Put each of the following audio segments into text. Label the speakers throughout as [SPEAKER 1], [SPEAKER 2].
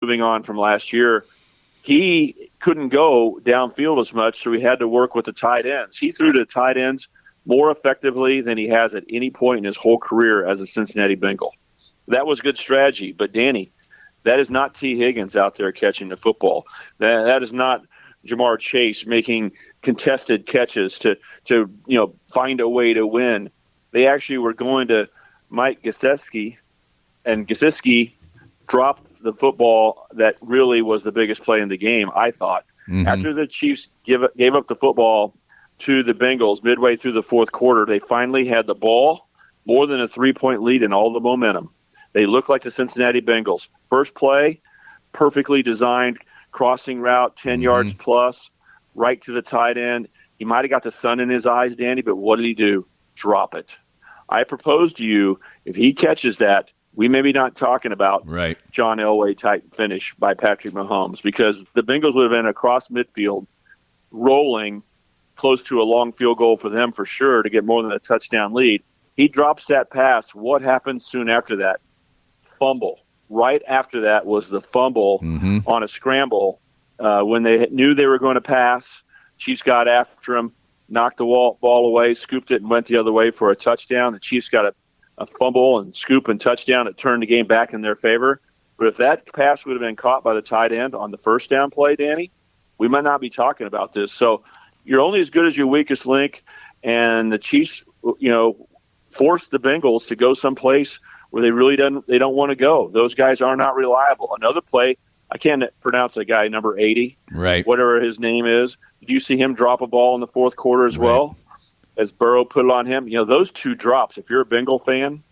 [SPEAKER 1] moving on from last year, he couldn't go downfield as much, so he had to work with the tight ends. He threw to tight ends more effectively than he has at any point in his whole career as a Cincinnati Bengal. That was good strategy. But, Danny, that is not T. Higgins out there catching the football. That is not Jamar Chase making contested catches to find a way to win. They actually were going to Mike Gesicki, and Gesicki dropped the football that really was the biggest play in the game, I thought. Mm-hmm. After the Chiefs gave up the football to the Bengals midway through the fourth quarter, they finally had the ball, more than a 3-point lead, and all the momentum. They looked like the Cincinnati Bengals. First play, perfectly designed, crossing route, 10 yards plus, right to the tight end. He might have got the sun in his eyes, Danny, but what did he do? Drop it. I propose to you, if he catches that, we may be not talking about John Elway type finish by Patrick Mahomes, because the Bengals would have been across midfield, rolling close to a long field goal for them for sure to get more than a touchdown lead. He drops that pass. What happens soon after that? Fumble. Right after that was the fumble on a scramble when they knew they were going to pass. Chiefs got after him, knocked the ball away, scooped it, and went the other way for a touchdown. The Chiefs got a fumble and scoop and touchdown. It turned the game back in their favor. But if that pass would have been caught by the tight end on the first down play, Danny, we might not be talking about this. So you're only as good as your weakest link, and the Chiefs, forced the Bengals to go someplace where they don't want to go. Those guys are not reliable. Another play, I can't pronounce the guy, number 80, whatever his name is. Did you see him drop a ball in the fourth quarter as well? As Burrow put it on him. Those two drops, if you're a Bengal fan,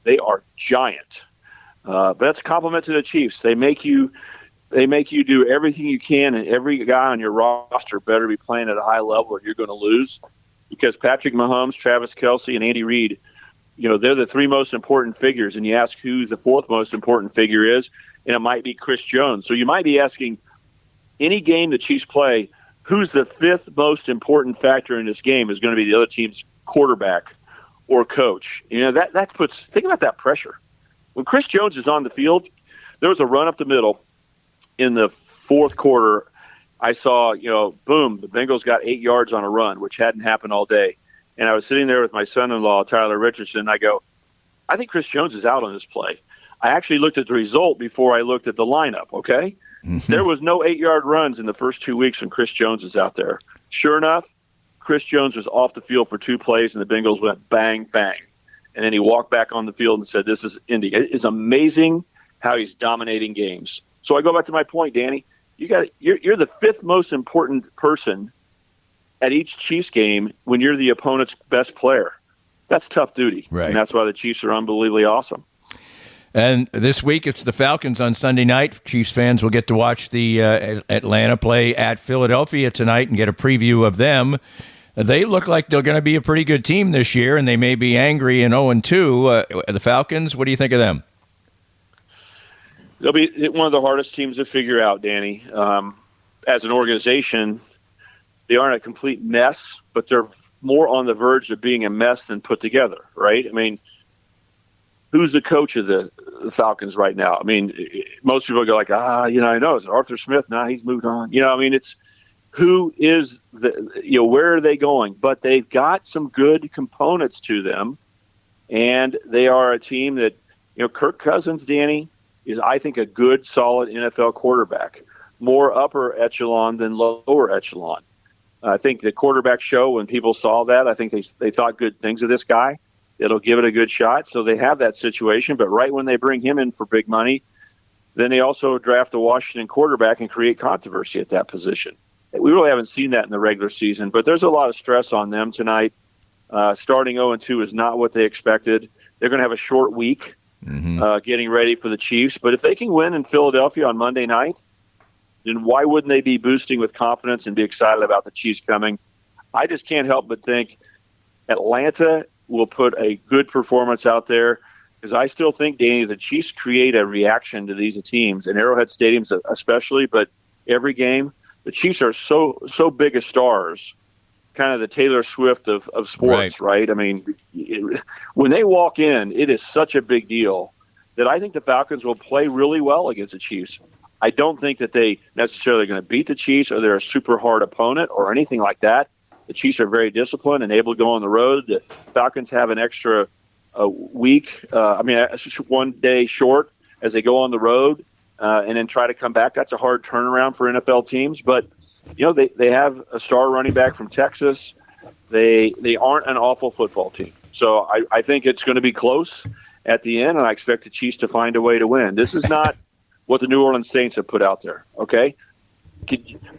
[SPEAKER 1] they are giant. But that's a compliment to the Chiefs. They make you do everything you can, and every guy on your roster better be playing at a high level or you're going to lose. Because Patrick Mahomes, Travis Kelce, and Andy Reid, they're the three most important figures. And you ask who the fourth most important figure is, and it might be Chris Jones. So you might be asking, any game the Chiefs play, who's the fifth most important factor in this game is going to be the other team's quarterback or coach. That puts – think about that pressure. When Chris Jones is on the field, there was a run up the middle in the fourth quarter. I saw, boom, the Bengals got 8 yards on a run, which hadn't happened all day. And I was sitting there with my son-in-law, Tyler Richardson, and I go, I think Chris Jones is out on this play. I actually looked at the result before I looked at the lineup, okay? There was no 8-yard runs in the first 2 weeks when Chris Jones was out there. Sure enough, Chris Jones was off the field for 2 plays, and the Bengals went bang, bang. And then he walked back on the field and said, this is Indy. It is amazing how he's dominating games. So I go back to my point, Danny. You're the fifth most important person at each Chiefs game when you're the opponent's best player. That's tough duty. Right. And that's why the Chiefs are unbelievably awesome.
[SPEAKER 2] And this week it's the Falcons on Sunday night. Chiefs fans will get to watch the Atlanta play at Philadelphia tonight and get a preview of them. They look like they're going to be a pretty good team this year, and they may be angry and 0-2. The Falcons, what do you think of them?
[SPEAKER 1] They'll be one of the hardest teams to figure out, Danny. As an organization, they aren't a complete mess, but they're more on the verge of being a mess than put together, right? I mean, who's the coach of the Falcons right now? I mean, most people go like, I know. Is it Arthur Smith? Nah, he's moved on. It's who is where are they going? But they've got some good components to them, and they are a team that, Kirk Cousins, Danny, is, I think, a good, solid NFL quarterback, more upper echelon than lower echelon. I think the quarterback show, when people saw that, I think they thought good things of this guy. It'll give it a good shot. So they have that situation. But right when they bring him in for big money, then they also draft a Washington quarterback and create controversy at that position. We really haven't seen that in the regular season. But there's a lot of stress on them tonight. Starting 0-2 is not what they expected. They're going to have a short week getting ready for the Chiefs. But if they can win in Philadelphia on Monday night, then why wouldn't they be boosting with confidence and be excited about the Chiefs coming? I just can't help but think Atlanta will put a good performance out there, because I still think, Danny, the Chiefs create a reaction to these teams, and Arrowhead Stadiums especially, but every game, the Chiefs are so big as stars, kind of the Taylor Swift of sports, right? I mean, when they walk in, it is such a big deal. that I think the Falcons will play really well against the Chiefs. I don't think that they necessarily are going to beat the Chiefs or they're a super hard opponent or anything like that. The Chiefs are very disciplined and able to go on the road. The Falcons have an extra week, 1 day short as they go on the road and then try to come back. That's a hard turnaround for NFL teams. But, they have a star running back from Texas. They aren't an awful football team. So I think it's going to be close at the end, and I expect the Chiefs to find a way to win. This is not what the New Orleans Saints have put out there, okay?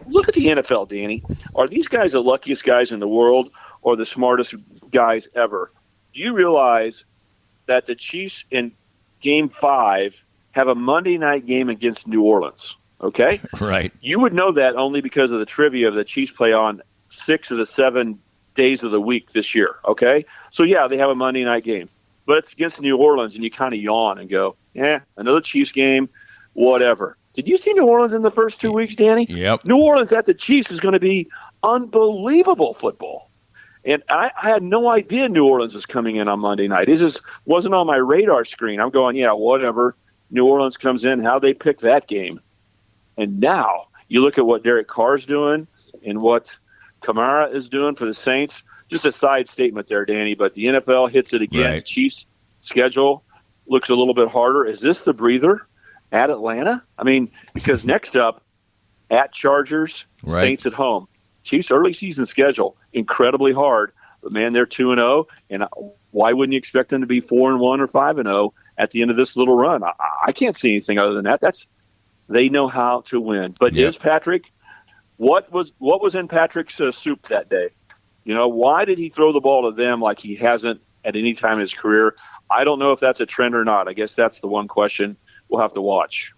[SPEAKER 1] Look at the NFL, Danny. Are these guys the luckiest guys in the world or the smartest guys ever? Do you realize that the Chiefs in Game 5 have a Monday night game against New Orleans, okay?
[SPEAKER 2] Right.
[SPEAKER 1] You would know that only because of the trivia of the Chiefs play on 6 of the 7 days of the week this year, okay? So, yeah, they have a Monday night game. But it's against New Orleans, and you kind of yawn and go, another Chiefs game, whatever. Did you see New Orleans in the first 2 weeks, Danny?
[SPEAKER 2] Yep.
[SPEAKER 1] New Orleans at the Chiefs is going to be unbelievable football. And I had no idea New Orleans was coming in on Monday night. It just wasn't on my radar screen. I'm going, whatever. New Orleans comes in, how they pick that game. And now you look at what Derek Carr's doing and what Kamara is doing for the Saints. Just a side statement there, Danny, but the NFL hits it again.
[SPEAKER 2] Right.
[SPEAKER 1] Chiefs' schedule looks a little bit harder. Is this the breather at Atlanta? I mean, because next up, at Chargers,
[SPEAKER 2] right.
[SPEAKER 1] Saints at home. Chiefs' early season schedule, incredibly hard. But, man, they're 2-0, and why wouldn't you expect them to be 4-1 or 5-0 at the end of this little run? I can't see anything other than that. They know how to win. But is Patrick – what was in Patrick's soup that day? Why did he throw the ball to them like he hasn't at any time in his career? I don't know if that's a trend or not. I guess that's the one question we'll have to watch.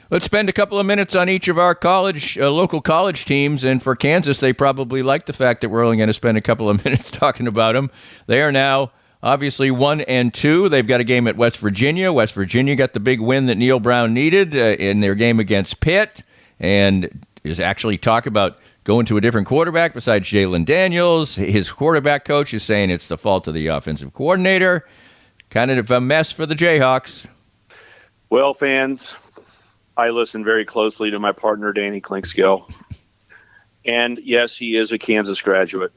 [SPEAKER 2] Let's spend a couple of minutes on each of our local college teams. And for Kansas, they probably like the fact that we're only going to spend a couple of minutes talking about them. They are now obviously 1-2. They've got a game at West Virginia. West Virginia got the big win that Neil Brown needed in their game against Pitt. And is actually talk about going to a different quarterback besides Jalen Daniels. His quarterback coach is saying it's the fault of the offensive coordinator. Kind of a mess for the Jayhawks.
[SPEAKER 1] Well, fans, I listen very closely to my partner, Danny Klinkskill. And, yes, he is a Kansas graduate.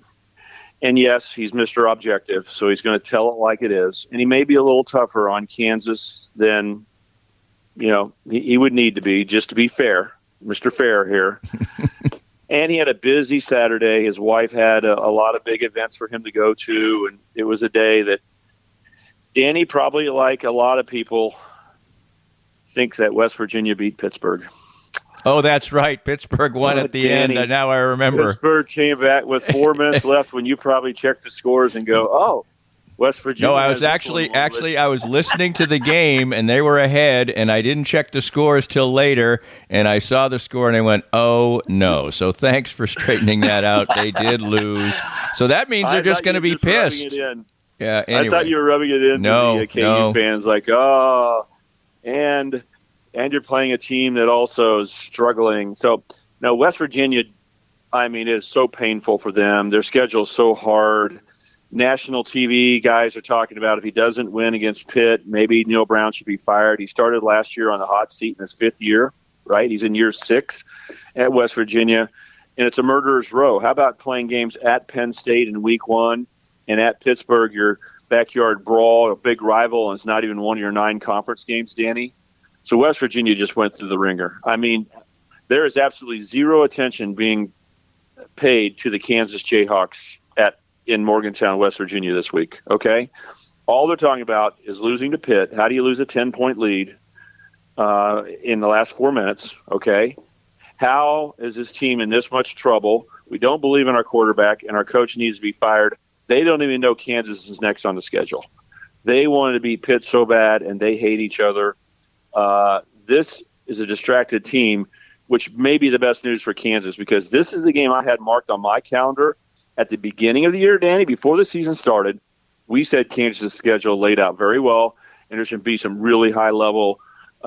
[SPEAKER 1] And, yes, he's Mr. Objective, so he's going to tell it like it is. And he may be a little tougher on Kansas than, he would need to be, just to be fair. Mr. Fair here. And he had a busy Saturday. His wife had a lot of big events for him to go to, and it was a day that Danny, probably like a lot of people, thinks that West Virginia beat Pittsburgh.
[SPEAKER 2] Oh, that's right. Pittsburgh won at the
[SPEAKER 1] Danny,
[SPEAKER 2] end. Now I remember.
[SPEAKER 1] Pittsburgh came back with 4 minutes left when you probably checked the scores and go, West Virginia.
[SPEAKER 2] No, I was actually I was listening to the game and they were ahead and I didn't check the scores till later and I saw the score and I went, oh no. So thanks for straightening that out. They did lose. So that means they're just going to be pissed. Yeah. Anyway.
[SPEAKER 1] I thought you were rubbing it in to the KU fans like, and you're playing a team that also is struggling. So no, West Virginia, it is so painful for them. Their schedule is so hard. National TV guys are talking about if he doesn't win against Pitt, maybe Neil Brown should be fired. He started last year on the hot seat in his 5th year, right? He's in year 6 at West Virginia, and it's a murderer's row. How about playing games at Penn State in week 1 and at Pittsburgh, your backyard brawl, a big rival, and it's not even one of your 9 conference games, Danny? So West Virginia just went through the ringer. There is absolutely zero attention being paid to the Kansas Jayhawks in Morgantown, West Virginia this week, okay? All they're talking about is losing to Pitt. How do you lose a 10-point lead in the last 4 minutes, okay? How is this team in this much trouble? We don't believe in our quarterback, and our coach needs to be fired. They don't even know Kansas is next on the schedule. They wanted to beat Pitt so bad, and they hate each other. This is a distracted team, which may be the best news for Kansas because this is the game I had marked on my calendar at the beginning of the year, Danny, before the season started. We said Kansas' schedule laid out very well, and there's going to be some really high-level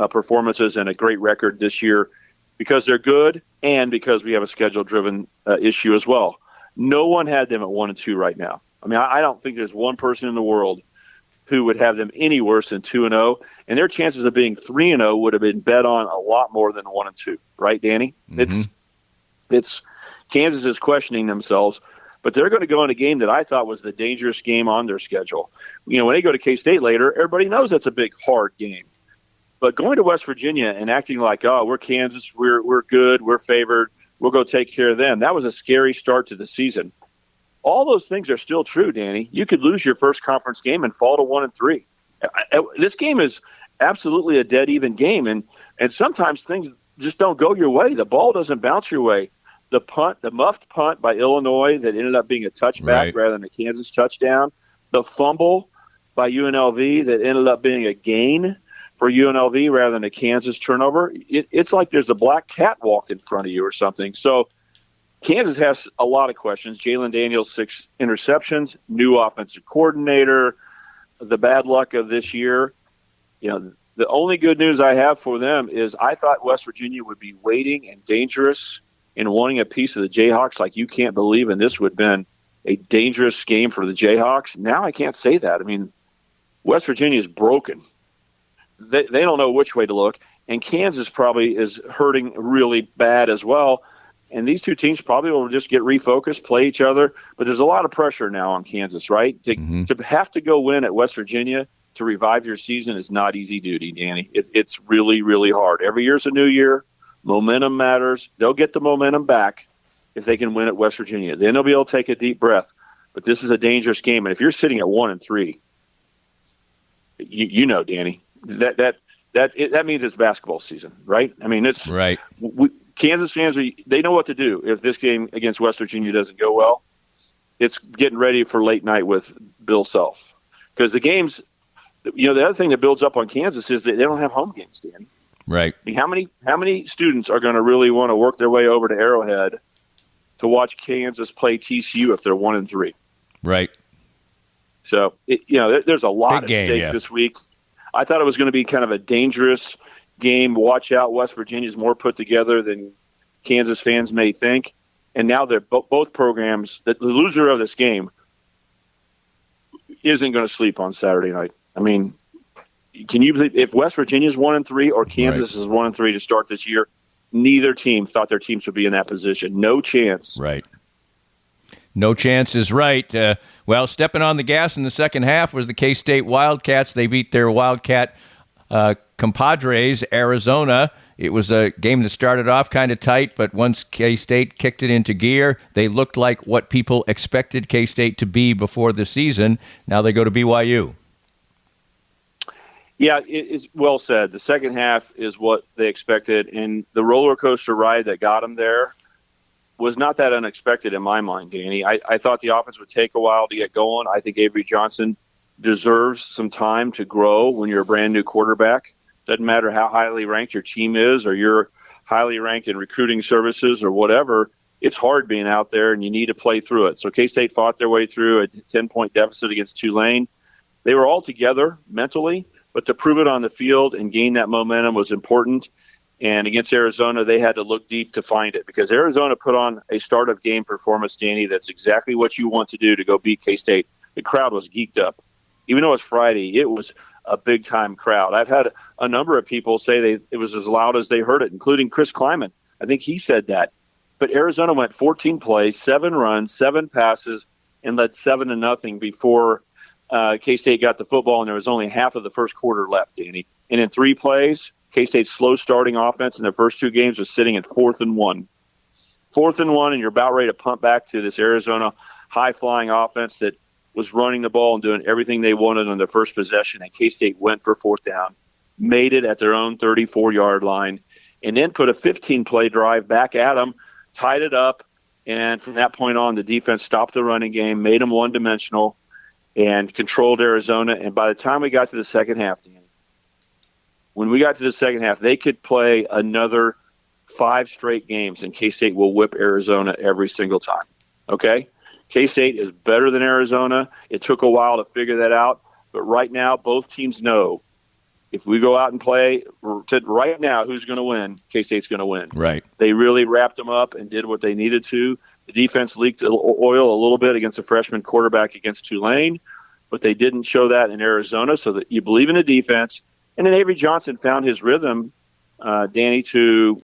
[SPEAKER 1] performances and a great record this year because they're good and because we have a schedule-driven issue as well. No one had them at 1-2 right now. I don't think there's one person in the world who would have them any worse than 2-0, and their chances of being 3-0 would have been bet on a lot more than 1-2. Right, Danny?
[SPEAKER 2] Mm-hmm.
[SPEAKER 1] It's Kansas is questioning themselves, but they're going to go in a game that I thought was the dangerous game on their schedule. When they go to K-State later, everybody knows that's a big, hard game. But going to West Virginia and acting like, oh, we're Kansas, we're good, we're favored, we'll go take care of them, that was a scary start to the season. All those things are still true, Danny. You could lose your first conference game and fall to 1-3. This game is absolutely a dead-even game, and sometimes things just don't go your way. The ball doesn't bounce your way. The muffed punt by Illinois that ended up being a touchback rather than a Kansas touchdown. The fumble by UNLV that ended up being a gain for UNLV rather than a Kansas turnover. It's like there's a black cat walked in front of you or something. So Kansas has a lot of questions. Jalen Daniels, 6 interceptions, new offensive coordinator, the bad luck of this year. The only good news I have for them is I thought West Virginia would be waiting and dangerous and wanting a piece of the Jayhawks like you can't believe, and this would have been a dangerous game for the Jayhawks. Now I can't say that. I mean, West Virginia is broken. They don't know which way to look, and Kansas probably is hurting really bad as well. And these two teams probably will just get refocused, play each other. But there's a lot of pressure now on Kansas, right? To have to go win at West Virginia to revive your season is not easy duty, Danny. It's really, really hard. Every year's a new year. Momentum matters. They'll get the momentum back if they can win at West Virginia. Then they'll be able to take a deep breath. But this is a dangerous game. And if you're sitting at 1-3, you know, Danny, that means it's basketball season, right? I mean, it's
[SPEAKER 2] right.
[SPEAKER 1] Kansas fans, they know what to do if this game against West Virginia doesn't go well. It's getting ready for late night with Bill Self. Because the games, the other thing that builds up on Kansas is that they don't have home games, Danny.
[SPEAKER 2] Right.
[SPEAKER 1] I mean, how many students are going to really want to work their way over to Arrowhead to watch Kansas play TCU if they're 1-3?
[SPEAKER 2] Right.
[SPEAKER 1] So, there's a lot
[SPEAKER 2] Big
[SPEAKER 1] at stake this week. I thought it was going to be kind of a dangerous game. Watch out, West Virginia's more put together than Kansas fans may think. And now they're both programs, the loser of this game isn't going to sleep on Saturday night. I mean, can you believe if West Virginia's 1-3 or Kansas is 1-3 to start this year, neither team thought their teams would be in that position. No chance.
[SPEAKER 2] Right. No chance is right. Well, stepping on the gas in the second half was the K-State Wildcats. They beat their Wildcat compadres, Arizona. It was a game that started off kind of tight, but once K-State kicked it into gear, they looked like what people expected K-State to be before the season. Now they go to BYU.
[SPEAKER 1] Yeah, it is well said. The second half is what they expected, and the roller coaster ride that got them there was not that unexpected in my mind, Danny. I thought the offense would take a while to get going. I think Avery Johnson deserves some time to grow when you're a brand new quarterback. Doesn't matter how highly ranked your team is or you're highly ranked in recruiting services or whatever. It's hard being out there, and you need to play through it. So K-State fought their way through a 10-point deficit against Tulane. They were all together mentally, but to prove it on the field and gain that momentum was important. And against Arizona, they had to look deep to find it because Arizona put on a start-of-game performance, Danny, that's exactly what you want to do to go beat K-State. The crowd was geeked up. Even though it's Friday, it was a big-time crowd. I've had a number of people say it was as loud as they heard it, including Chris Kleiman. I think he said that. But Arizona went 14 plays, 7 runs, 7 passes, and led 7-0 before K-State got the football, and there was only half of the first quarter left, Danny. And in 3 plays, K-State's slow starting offense in their first 2 games was sitting at 4th and 1. 4th and 1, and you're about ready to pump back to this Arizona high-flying offense that was running the ball and doing everything they wanted on their first possession, and K-State went for 4th down, made it at their own 34-yard line, and then put a 15-play drive back at them, tied it up, and from that point on, the defense stopped the running game, made them one-dimensional, and controlled Arizona. And by the time we got to the second half, Danny, when we got to the second half, they could play another 5 straight games, and K-State will whip Arizona every single time. Okay? K-State is better than Arizona. It took a while to figure that out, but right now both teams know if we go out and play right now who's going to win, K-State's going to win.
[SPEAKER 2] Right.
[SPEAKER 1] They really wrapped them up and did what they needed to. The defense leaked oil a little bit against a freshman quarterback against Tulane, but they didn't show that in Arizona, so that you believe in the defense. And then Avery Johnson found his rhythm, Danny, to